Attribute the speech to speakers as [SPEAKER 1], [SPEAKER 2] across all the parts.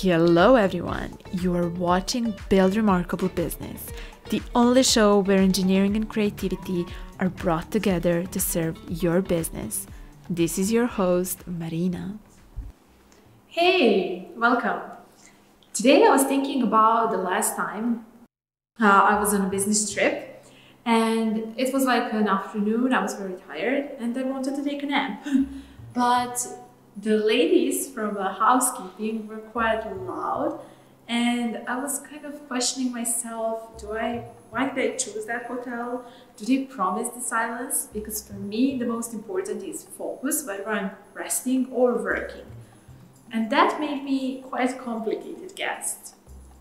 [SPEAKER 1] Hello everyone, you are watching Build Remarkable Business, the only show where engineering and creativity are brought together to serve your business. This is your host, Marina.
[SPEAKER 2] Hey, welcome. Today I was thinking about the last time I was on a business trip, and it was like an afternoon. I was very tired and I wanted to take a nap. But the ladies from housekeeping were quite loud, and I was kind of questioning myself, why did I choose that hotel? Do they promise the silence? Because for me, the most important is focus, whether I'm resting or working. And that made me quite complicated guest.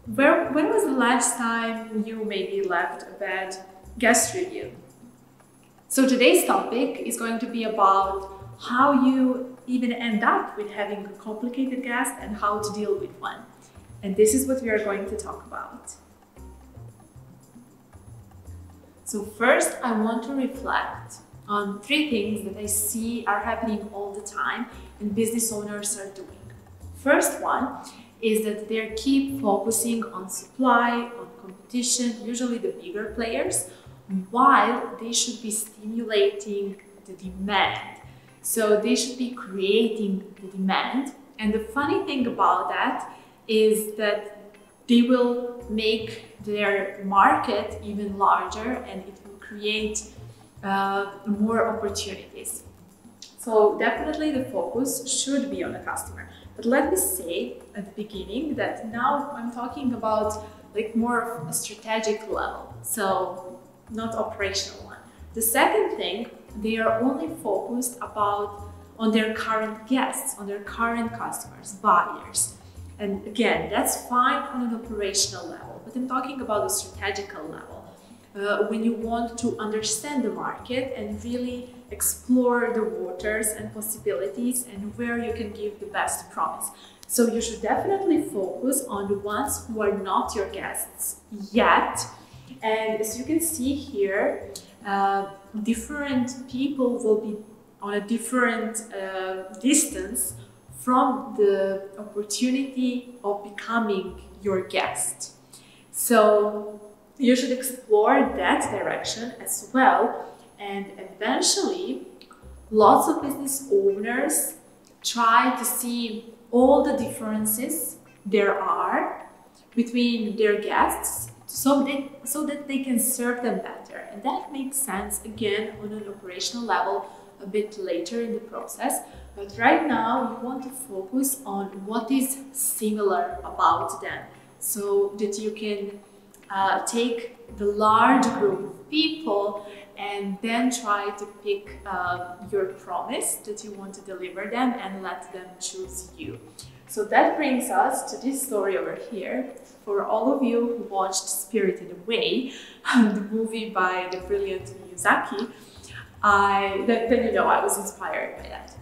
[SPEAKER 2] When was the last time you maybe left a bad guest review? So today's topic is going to be about how you even end up with having a complicated guest and how to deal with one. And this is what we are going to talk about. So first, I want to reflect on 3 things that I see are happening all the time and business owners are doing. First one is that they keep focusing on supply, on competition, usually the bigger players, while they should be stimulating the demand. So they should be creating the demand. And the funny thing about that is that they will make their market even larger and it will create more opportunities. So definitely the focus should be on the customer. But let me say at the beginning that now I'm talking about like more of a strategic level, so not operational one. The second thing, they are only focused on their current guests, on their current customers, buyers. And again, that's fine on an operational level, but I'm talking about a strategical level. When you want to understand the market and really explore the waters and possibilities and where you can give the best promise. So you should definitely focus on the ones who are not your guests yet. And as you can see here, different people will be on a different distance from the opportunity of becoming your guest. So you should explore that direction as well. And eventually, lots of business owners try to see all the differences there are between their guests so that they can serve them better. And that makes sense, again, on an operational level a bit later in the process. But right now, you want to focus on what is similar about them so that you can take the large group of people and then try to pick your promise that you want to deliver them and let them choose you. So that brings us to this story over here. For all of you who watched Spirited Away, the movie by the brilliant Miyazaki, then you know I was inspired by that.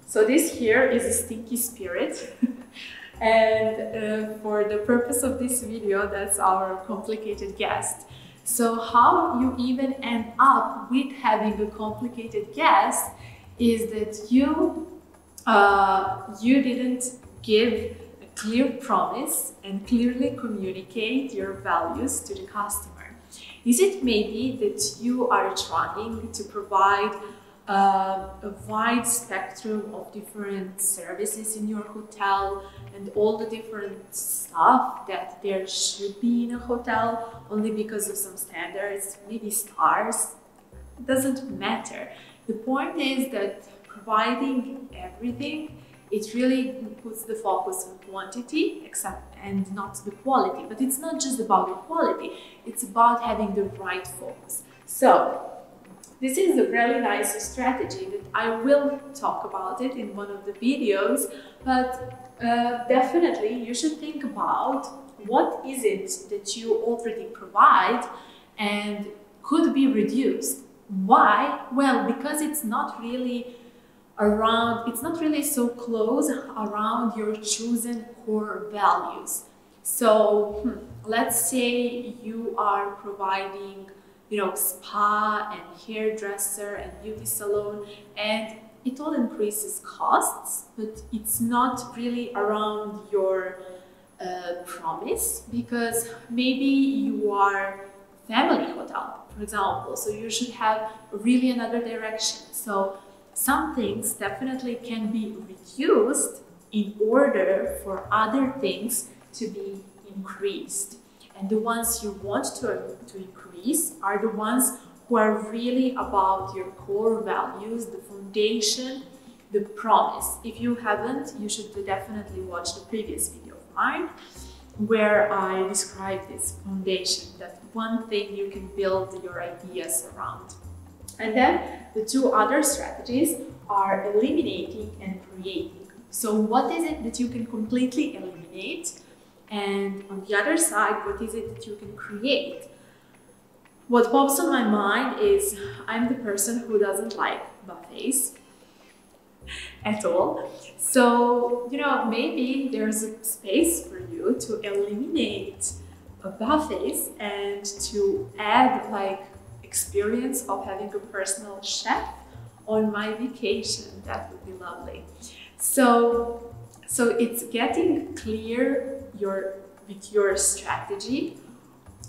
[SPEAKER 2] So this here is a stinky spirit. And for the purpose of this video, that's our complicated guest. So how you even end up with having a complicated guest is that you didn't give a clear promise and clearly communicate your values to the customer. Is it maybe that you are trying to provide a wide spectrum of different services in your hotel and all the different stuff that there should be in a hotel only because of some standards, maybe stars? It doesn't matter. The point is that providing everything, it really puts the focus on quantity and not the quality. But it's not just about the quality, it's about having the right focus. So this is a really nice strategy that I will talk about it in one of the videos, but definitely you should think about what is it that you already provide and could be reduced. Why? Well, because it's not really so close around your chosen core values. So let's say you are providing spa and hairdresser and beauty salon, and it all increases costs, but it's not really around your promise, because maybe you are family hotel, for example, so you should have really another direction. So some things definitely can be reduced in order for other things to be increased. And the ones you want to increase are the ones who are really about your core values, the foundation, the promise. If you haven't, you should definitely watch the previous video of mine where I describe this foundation, that one thing you can build your ideas around. And then the two other strategies are eliminating and creating. So what is it that you can completely eliminate? And on the other side, what is it that you can create? What pops on my mind is I'm the person who doesn't like buffets at all. So, maybe there's a space for you to eliminate buffets and to add like experience of having a personal chef on my vacation. That would be lovely. So it's getting clear with your strategy.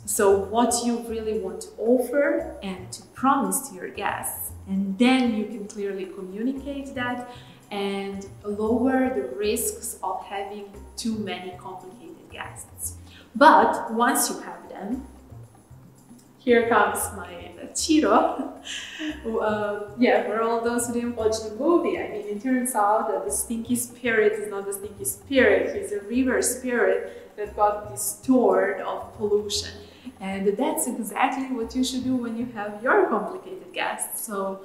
[SPEAKER 2] So what you really want to offer and to promise to your guests. And then you can clearly communicate that and lower the risks of having too many complicated guests. But once you have them, here comes my Chiro. For all those who didn't watch the movie, I mean, it turns out that the stinky spirit is not the stinky spirit, he's a river spirit that got distorted of pollution. And that's exactly what you should do when you have your complicated guests. So,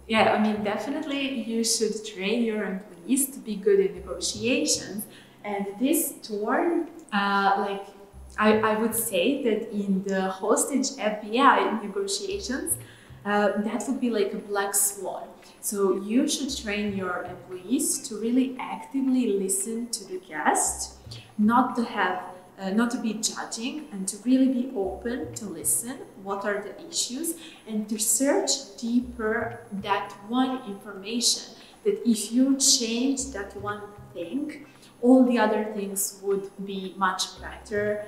[SPEAKER 2] definitely you should train your employees to be good in negotiations. And this torn, I would say that in the hostage FBI negotiations, that would be like a black swan. So you should train your employees to really actively listen to the guest, not to be judging, and to really be open to listen what are the issues and to search deeper that one information, that if you change that one thing, all the other things would be much better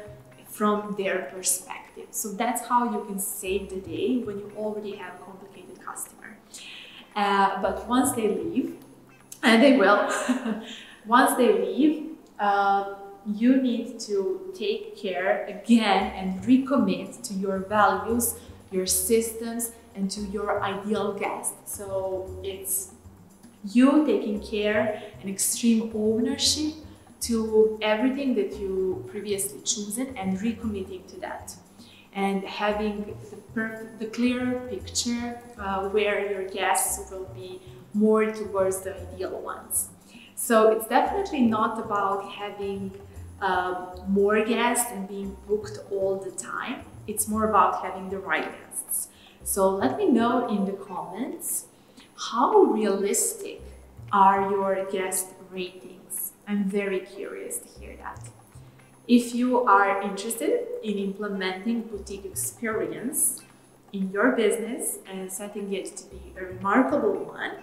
[SPEAKER 2] from their perspective. So that's how you can save the day when you already have a complicated customer. But once they leave, and they will, once they leave, you need to take care again and recommit to your values, your systems, and to your ideal guest. So it's you taking care and extreme ownership to everything that you previously chosen and recommitting to that. And having the clear picture where your guests will be more towards the ideal ones. So it's definitely not about having more guests and being booked all the time. It's more about having the right guests. So let me know in the comments, how realistic are your guest ratings? I'm very curious to hear that. If you are interested in implementing boutique experience in your business and setting it to be a remarkable one,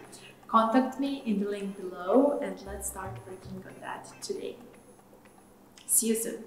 [SPEAKER 2] contact me in the link below and let's start working on that today. See you soon.